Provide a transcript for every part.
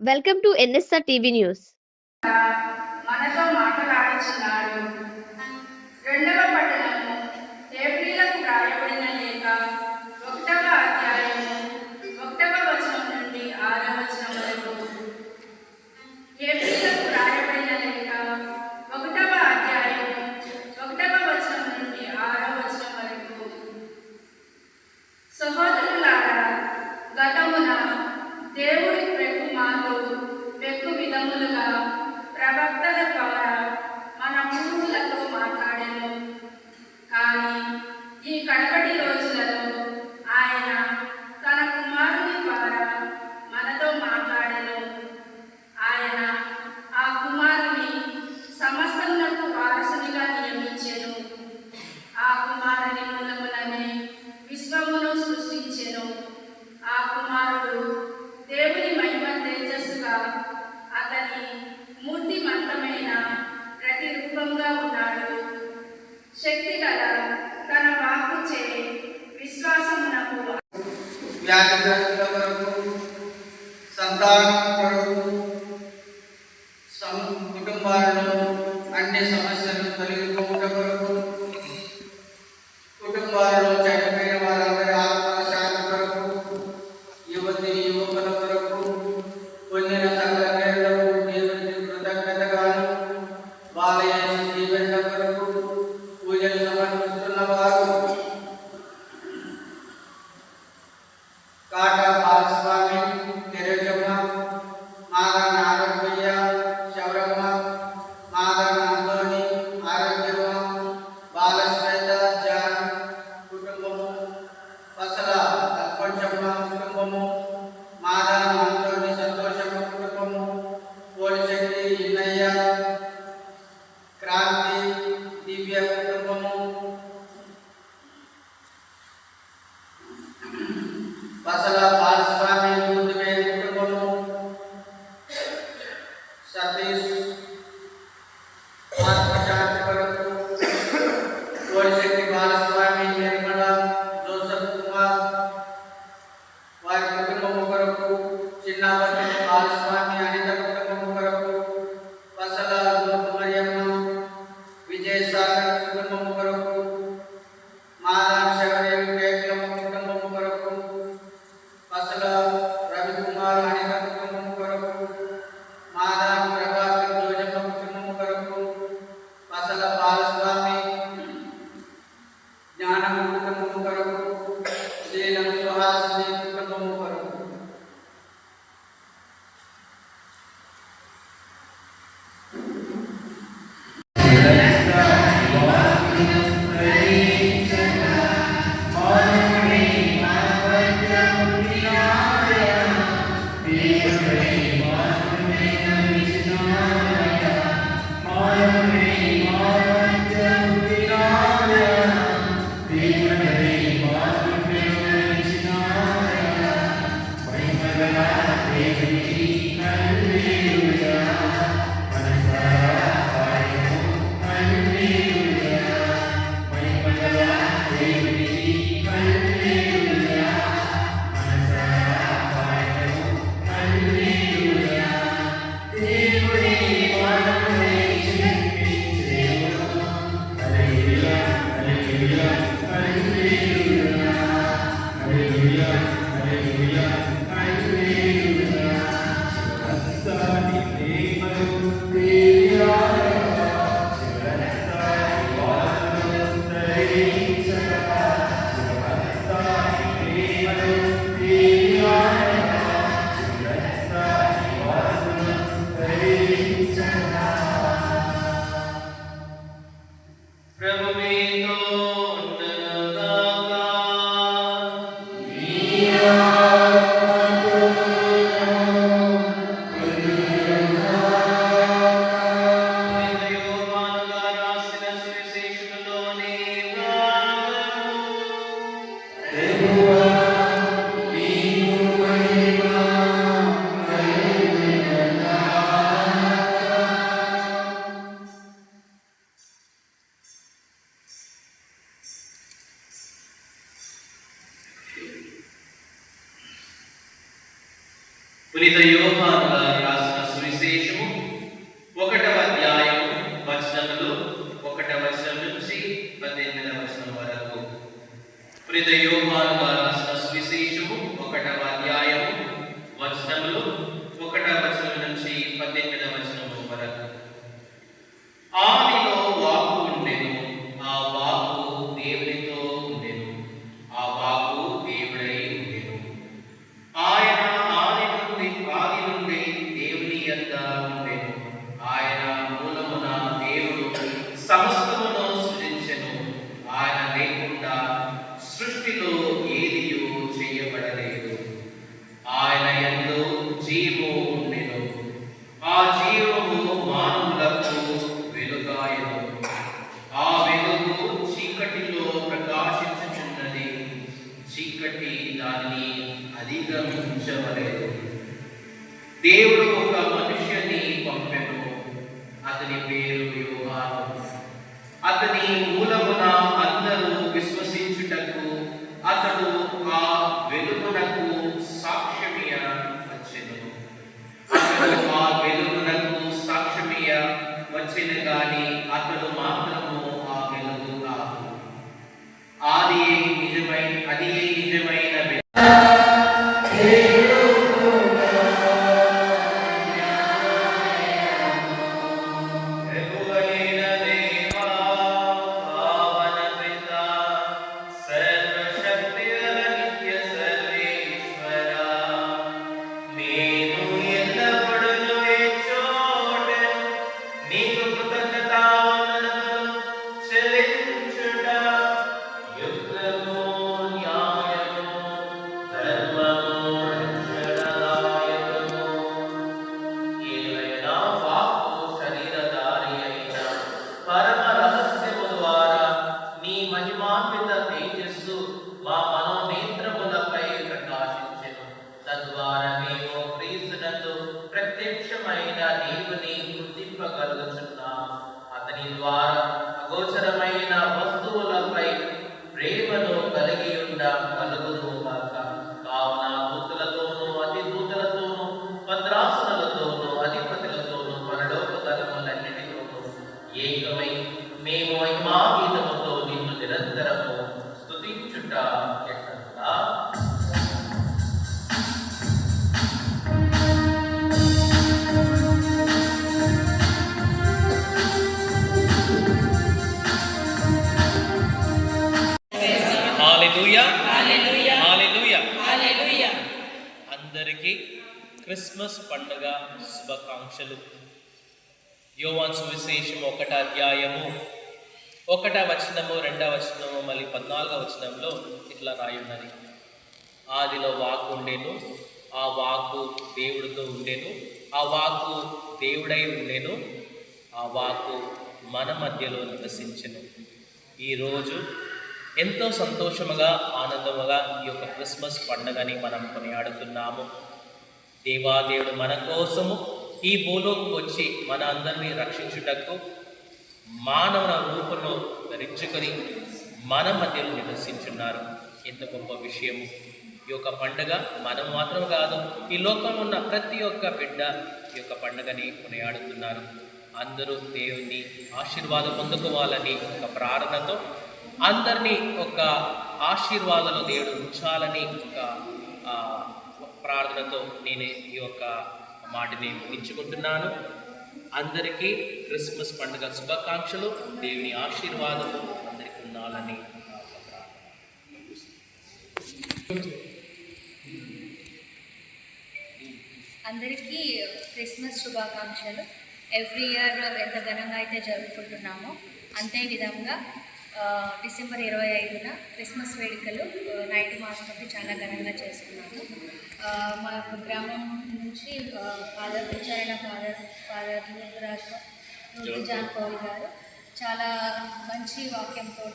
Welcome to NSR TV news. మనతో మాట్లాడుచున్నాడు. రెండవ పట్టణము హెబ్రీయులకు రాయబడిన లేఖ 1వ అధ్యాయము 1వ వచనం నుండి 6వ వచనం వరకు. హెబ్రీయులకు రాయబడిన లేఖ 1వ అధ్యాయము 1వ వచనం నుండి 6వ వచనం వరకు. సహోదరులారా, గతమున దేవుడి వెక్కు విధములుగా ప్రవక్తల ద్వారా మన పూర్వులతో మాట్లాడెను. కానీ ఈ కడపటి రోజులలో ఆయన తన కుమారుని ద్వారా మనతో మాట్లాడెను. ఆయన ఆ కుమారుని సమస్తమునకు వారసునిగా నియమించెను. ఆ కుమారుని మూలముననే విశ్వమును సృష్టించెను. ఆ కుమారుడు దేవుని మహిమ తేజస్సుగా అతని మూర్తిమంతమైన ప్రతిరూపంగా ఉన్నాడు. శక్తిగల తన వాక్కుచే విశ్వాసమునకు వ్యాధిగ్రస్తుల కొరకు, సంతానం కొరకు, కుటుంబాలలో అన్ని సమస్యలు తొలగిపోవుట కొరకు, కుటుంబాలలో చనిపోయిన వారందరి ఆత్మల శాంతి కొరకు, యువతి యువకుల కొరకు, పొందిన సకల మేలులకు దేవునికి కృతజ్ఞతగాను, బాలయ దీవెనల కొరకు పూజలు సమర్పిస్తున్న వారు కాటా బాలస్వామి, తెరజమ్మ, మాదాన ఆరోగ్య, శౌరమ్మ, మాదాన అంతోని, ఆరోగ్యమ్మ, బాలశ్వేత జాన్ కుటుంబము, పసల అల్పంచమ్మ కుటుంబము, మాదాన అంతోని సంతోషమ్మ కుటుంబము, పోలిశెట్టి ఇన్నయ్య, క్రాంతి దివ్య కుటుంబము, పసల బాలస్వామి ముందువే కుటుంబము, సతీష్ ఆత్మశాంతి కొరకు, పోలిశెట్టి బాలస్వామి, నిర్మల, జోసఫ్ కుమార్ వారి కుటుంబము కొరకు, చిన్నపతి బాలస్వామి అనిత కుటుంబము కొరకు, పసల గోకుమరియమ్మ, విజయసాగర్ కుటుంబము కొరకు, మాదాన్ శబరి కేకులమ్మ కుటుంబము కొరకు, పసల రవికుమార్ అనిత కుటుంబము కొరకు, మాదాన్ ప్రభాకర్ జోజమ్మ కుటుంబము కొరకు, పసల బాలస్వామి జ్ఞానం కుటుంబము కొరకు, శీలం సుహాసిని కుటుంబము కొరకు. పునీత యోహాను గారి ప్రియ యోహాను గారు రాసిన సువిశేషము 1వ అధ్యాయము వచనములు 1వ వచనం నుంచి 18వ వచనము వరకు. ఆదిలో వాక్కు ఉండెను, ఆ వాక్కు దేవునితో ఉండెను, ఆ వాక్కు దేవుడై ఉండెను. ఆయన ఆది నుండి దేవుని యొద్ద ఉండెను. ఆయన మూలమున దేవుడు సమస్తమును సృజించెను. ఆయన లేకుండా సృష్టిలో ఏదియూ చేయబడలేదు. ఆయన యందు జీవము ఉండెను, ఆ జీవము మానవులకు వెలుగాయెను. ఆ వెలుగు చీకటిలో ప్రకాశించుచున్నది, చీకటి దానిని అధిగమించవలేదు. దేవుడు ఒక మనుష్యుని పంపెను, అతని పేరు యోహాను. అతని మూలమున అందరూ విశ్వసించుటకు అతడు ఆ వెలుగునకు సాక్ష్యమియ వచ్చెను. అతడు ఆ వెలుగునకు సాక్ష్యమియ వచ్చెను గాని అతడు మాత్రము ఆ వెలుగు కాదు. అది నిజమైన ప్రత్యక్షమైన దేవుని గుర్తింపగలుగుచున్నాం. అతని ద్వారా అగోచరమైన వస్తువులపై ప్రేమను కలిగి ఉండ కలుగును గాక. కావున దూతలతోనూ అతి దూతలతోనూ భద్రాసనలతోనూ అధిపతులతోనూ పరలోక దళములన్నిటితోనూ ఏకమై మేము మహిమాగీతముతో నిన్ను నిరంతరము స్తుతించుట ఎట్లా. అందరికీ క్రిస్మస్ పండుగ శుభాకాంక్షలు. యోహాను సువిశేషం 1వ అధ్యాయము 1వ వచనము 2వ వచనము మళ్ళీ 14వ వచనంలో ఇట్లా రాయున్నది. ఆదిలో వాక్కు ఉండెను, ఆ వాక్కు దేవుడితో ఉండెను, ఆ వాక్కు దేవుడై ఉండెను, ఆ వాక్కు మన మధ్యలో నివసించెను. ఈరోజు ఎంతో సంతోషముగా ఆనందముగా ఈ యొక్క క్రిస్మస్ పండుగని మనం కొనియాడుతున్నాము. దేవాదేవుడు మన కోసము ఈ భూలోకి వచ్చి మన అందరినీ రక్షించుటకు మానవ రూపంలో ధరించుకొని మన మధ్యలో నివసించున్నారు. ఎంత గొప్ప విషయము! ఈ యొక్క పండుగ మనం మాత్రం కాదు, ఈ లోకంలో ఉన్న ప్రతి ఒక్క బిడ్డ ఈ యొక్క పండుగని కొనియాడుతున్నారు. అందరూ దేవుని ఆశీర్వాదం పొందుకోవాలని ఒక ప్రార్థనతో, అందరినీ ఒక ఆశీర్వాదంలో దేవుడు ఉంచాలని ఒక ప్రార్థనతో నేను ఈ యొక్క మాటని ముగించుకుంటున్నాను. అందరికీ క్రిస్మస్ పండుగ శుభాకాంక్షలు, దేవుని ఆశీర్వాదము అందరికీ ఉండాలని అందరికీ క్రిస్మస్ శుభాకాంక్షలు. ఎవ్రీ ఇయర్ ఎంత ఘనంగా అయితే జరుపుకుంటున్నామో అంతే విధంగా డిసెంబర్ 25న క్రిస్మస్ వేడుకలు నైట్ మాస్కి చాలా ఘనంగా చేసుకున్నాము. మా గ్రామం నుంచి ఫాదర్ విచారణ ఫాదర్ జాన్ పౌల్ గారు చాలా మంచి వాక్యంతో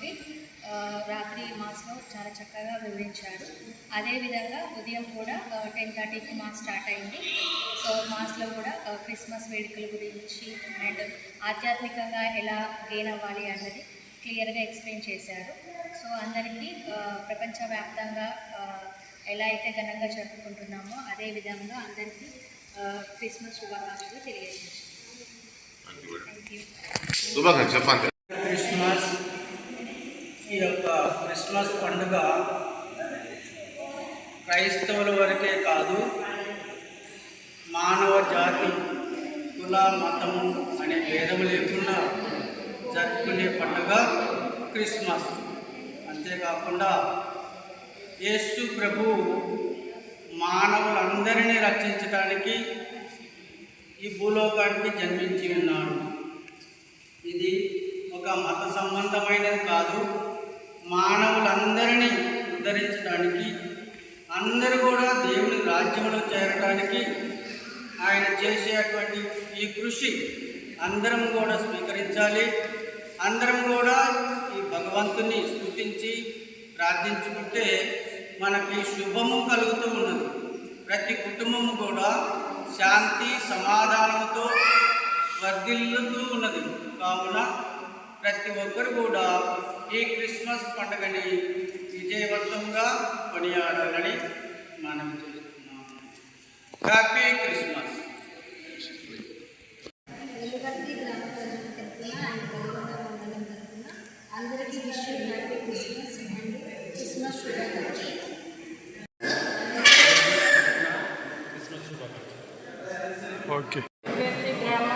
రాత్రి మాస్లో చాలా చక్కగా వివరించారు. అదేవిధంగా ఉదయం కూడా 10:30కి మాస్ స్టార్ట్ అయింది. సో మాస్లో కూడా క్రిస్మస్ వేడుకల గురించి అండ్ ఆధ్యాత్మికంగా ఎలా గెయిన్ అవ్వాలి అన్నది క్లియర్గా ఎక్స్ప్లెయిన్ చేశారు. సో అందరికీ ప్రపంచవ్యాప్తంగా ఎలా అయితే ఘనంగా జరుపుకుంటున్నామో అదేవిధంగా అందరికీ క్రిస్మస్ శుభాకాంక్షలు తెలియజేశారు. శుభాకాంక్షలు చెప్పండి. క్రిస్మస్ ఈ యొక్క క్రిస్మస్ పండుగ క్రైస్తవుల వరకే కాదు, మానవ జాతి కుల మతము అనే భేదం లేకుండా జరుపుకునే పండుగ క్రిస్మస్. అంతేకాకుండా యేసు ప్రభు మానవులందరినీ రక్షించడానికి ఈ భూలోకానికి జన్మించి ఉన్నాడు. ఇది ఒక మత సంబంధమైనది కాదు, మానవులందరినీ ఉద్ధరించడానికి, అందరూ కూడా దేవుని రాజ్యంలో చేరడానికి ఆయన చేసేటువంటి ఈ కృషి అందరం కూడా స్వీకరించాలి. అందరం కూడా ఈ భగవంతుని స్తుతించి ప్రార్థించుకుంటే మనకి శుభము కలుగుతూ ఉన్నది. ప్రతి కుటుంబము కూడా శాంతి సమాధానంతో వర్ధిల్లుతూ ఉన్నది. కావున ప్రతి ఒక్కరు కూడా ఈ క్రిస్మస్ పండుగని విజయవంతంగా కొనియాడాలని మనం చేస్తున్నాము. Happy Christmas. వెలుగర్తి గ్రామ ప్రజల తరఫున అండ్ వెలుగొండ మండలం తరఫున అందరికీ wish happy Christmas and Christmas శుభాకాంక్షలు. వెలుగర్తి గ్రామ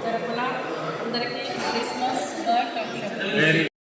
తరఫున అందరికీ క్రిస్మస్ శుభాకాంక్షలు.